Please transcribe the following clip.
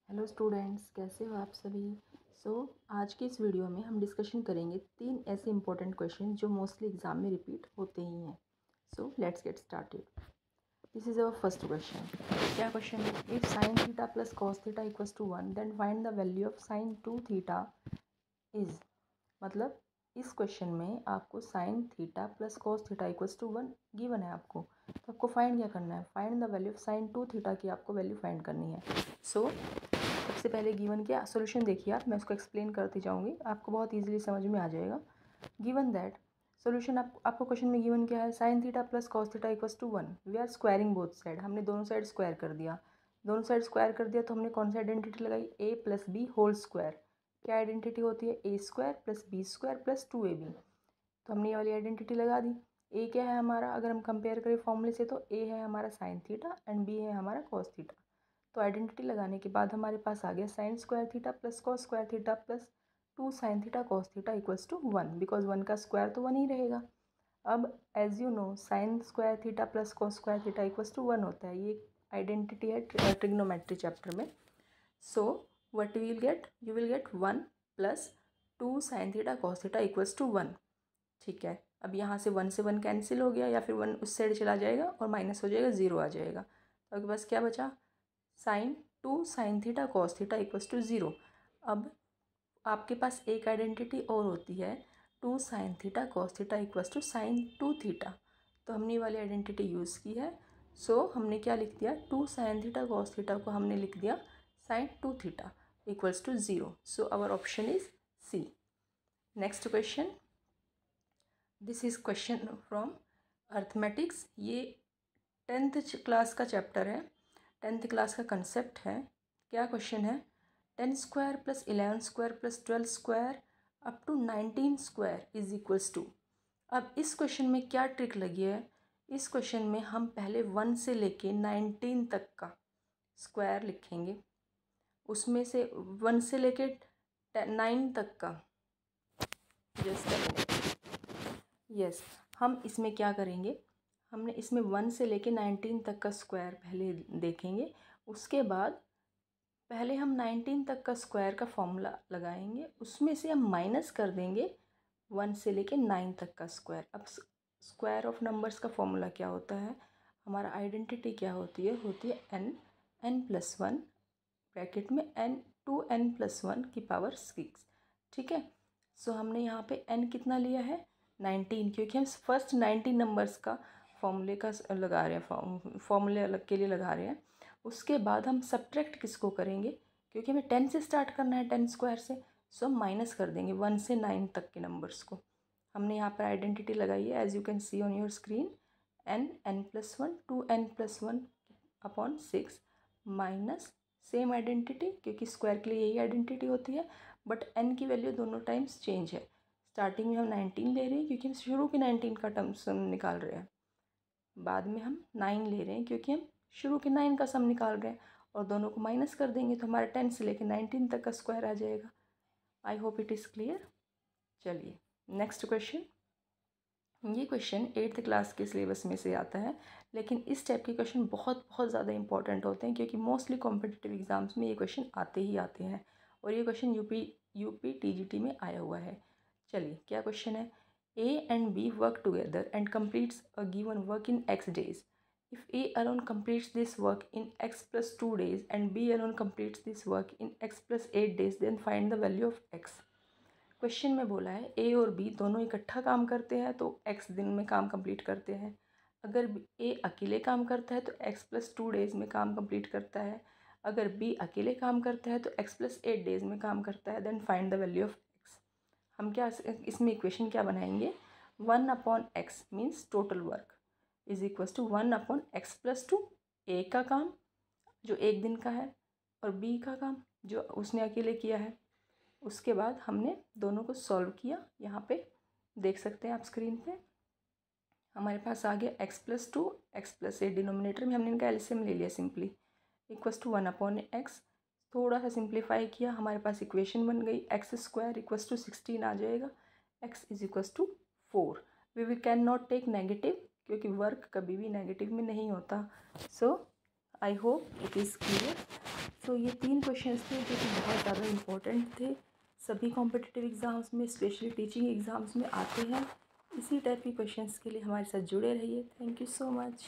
Hello students, कैसे हो आप सभी। आज की इस वीडियो में हम डिस्कशन करेंगे 3 ऐसे इंपॉर्टेंट क्वेश्चन जो मोस्टली एग्जाम में रिपीट होते ही हैं। Let's get started. This is our first question. क्या क्वेश्चन है? If sine theta plus cos theta equals to 1 then find the value of sine 2 theta is. मतलब इस क्वेश्चन में आपको sine theta plus cos theta equals to 1 given है आपको, तो आपको फाइंड क्या करना है? Find the value of sine 2 theta की आपको वैल्यू फाइंड करनी है। सबसे पहले गिवन क्या सोल्यूशन देखिए आप, मैं उसको एक्सप्लेन करती जाऊंगी, आपको बहुत इजीली समझ में आ जाएगा। गिवन दैट सोल्यूशन आपको क्वेश्चन में गिवन क्या है? Sine theta plus cos theta equals to 1। We are squaring both side, हमने दोनों साइड स्क्वायर कर दिया। दोनों साइड स्क्वायर कर दिया तो हमने कौन सी आइडेंटिटी लगाई? A plus B whole square. क्या आइडेंटिटी होती है? A square plus B square plus 2ab। तो हमने ये वाली आइडेंटिटी लगा दी। ए क्या है हमारा? अगर हम कंपेयर करें फॉर्मूले से तो ए है हमारा साइन थीटा एंड बी है हमारा कॉस थीटा। तो आइडेंटिटी लगाने के बाद हमारे पास आ गया sine square theta plus cos square theta plus 2 sine theta cos theta equals to 1, because 1 का स्क्वायर तो 1 ही रहेगा। अब as you know sine square theta plus cos square theta equals to 1 होता है। ये आइडेंटिटी है ट्रिग्नोमेट्री चैप्टर में। So what you will get? You will get 1 plus 2 sine theta cos theta equals to 1। ठीक है, अब यहाँ से 1 से 1 कैंसिल हो गया, या फिर 1 उस साइड चला जाएगा और माइनस हो जाएगा, 0 आ जाएगा। तो आपके पास क्या बचा? Sine 2 sine theta cos theta equals to 0। अब आपके पास एक आइडेंटिटी और होती है 2 sine theta cos theta equals to sine 2 theta. तो हमने वाली आइडेंटिटी यूज़ की है। हमने क्या लिख दिया? 2 साइन थीटा कॉस थीटा को हमने लिख दिया sine 2 theta equals to 0। So our option is C. Next question, this is question from arithmetic. ये 10th क्लास का चैप्टर है, 10th क्लास का कंसेप्ट है। क्या क्वेश्चन है? 10 square plus 11 square plus 12 square up to 19 square is equals to. अब इस question में क्या ट्रिक लगी है? इस क्वेश्चन में हम पहले 1 से लेके 19 तक का स्क्वायर लिखेंगे, उसमें से 1 से लेके 9 तक का। यस, हम इसमें क्या करेंगे? हमने इसमें 1 से लेके 19 तक का स्क्वायर पहले देखेंगे, उसके बाद पहले हम 19 तक का स्क्वायर का फॉर्मूला लगाएंगे, उसमें से हम माइनस कर देंगे 1 से लेके 9 तक का स्क्वायर। अब स्क्वायर ऑफ नंबर्स का फॉर्मूला क्या होता है? हमारा आइडेंटिटी क्या होती है? n प्लस 1 ब्रैकेट में n 2n+1 की पावर 6। ठीक है, हमने यहाँ पे n कितना लिया है? 19, क्योंकि हम फर्स्ट 19 नंबर्स का फॉर्मूले का लगा रहे हैं, फॉर्मूले अलग के लिए लगा रहे हैं। उसके बाद हम सब्ट्रैक्ट किसको करेंगे? क्योंकि हमें 10 से स्टार्ट करना है, 10 स्क्वायर से। हम माइनस कर देंगे 1 से 9 तक के नंबर्स को। हमने यहाँ पर आइडेंटिटी लगाई है, as you can see on your screen, n+1 2n+1 upon 6 minus same identity, क्योंकि स्क्वायर के लिए यही आइडेंटिटी होती है, बट n की वैल्यू दोनों टाइम्स चेंज है। स्टार्टिंग में हम 19 ले रहे हैं क्योंकि हम शुरू के 19 का टर्म सम निकाल रहे हैं, बाद में हम 9 ले रहे हैं क्योंकि हम शुरू के 9 का सम निकाल रहे हैं, और दोनों को माइनस कर देंगे तो हमारा 10 से लेकर 19 तक का स्क्वायर आ जाएगा। आई होप इट इज़ क्लियर। चलिए नेक्स्ट क्वेश्चन। ये क्वेश्चन 8th क्लास के सिलेबस में से आता है, लेकिन इस टाइप के क्वेश्चन बहुत बहुत ज़्यादा इंपॉर्टेंट होते हैं, क्योंकि मोस्टली कॉम्पिटिटिव एग्जाम्स में ये क्वेश्चन आते ही आते हैं, और ये क्वेश्चन यूपी टीजीटी में आया हुआ है। चलिए क्या क्वेश्चन है? A and B work together and completes a given work in x days. If A alone completes this work in x plus 2 days and B alone completes this work in x plus 8 days, then find the value of x. Question में बोला है ए और B दोनों इकट्ठा काम करते हैं तो एक्स दिन में काम कंप्लीट करते हैं। अगर ए अकेले काम करता है तो एक्स प्लस 2 डेज़ में काम कंप्लीट करता है। अगर बी अकेले काम करता है तो एक्स प्लस 8 डेज़ में काम करता है। Then find the value of X. हम क्या इसमें इक्वेशन क्या बनाएंगे? 1/x means total work is equals to 1/x plus 2, A का काम जो एक दिन का है और बी का काम जो उसने अकेले किया है। उसके बाद हमने दोनों को सॉल्व किया, यहाँ पे देख सकते हैं आप स्क्रीन पे। हमारे पास आ गया x plus 2 x plus 8, denominator में हमने इनका एलसीएम ले लिया सिंपली, इक्वल्स टू 1/x। थोड़ा सा सिंप्लीफाई किया, हमारे पास इक्वेशन बन गई x स्क्वायर इक्वल्स टू 16 आ जाएगा, x is equals to 4। We can not take negative क्योंकि वर्क कभी भी नेगेटिव में नहीं होता। So I hope it is clear. तो ये 3 क्वेश्चंस थे जो कि बहुत ज़्यादा इम्पोर्टेंट थे, सभी कॉम्पिटिटिव एग्ज़ाम्स में, स्पेशली टीचिंग एग्ज़ाम्स में आते हैं। इसी टाइप के क्वेश्चंस के लिए हमारे साथ जुड़े रहिए। Thank you so much.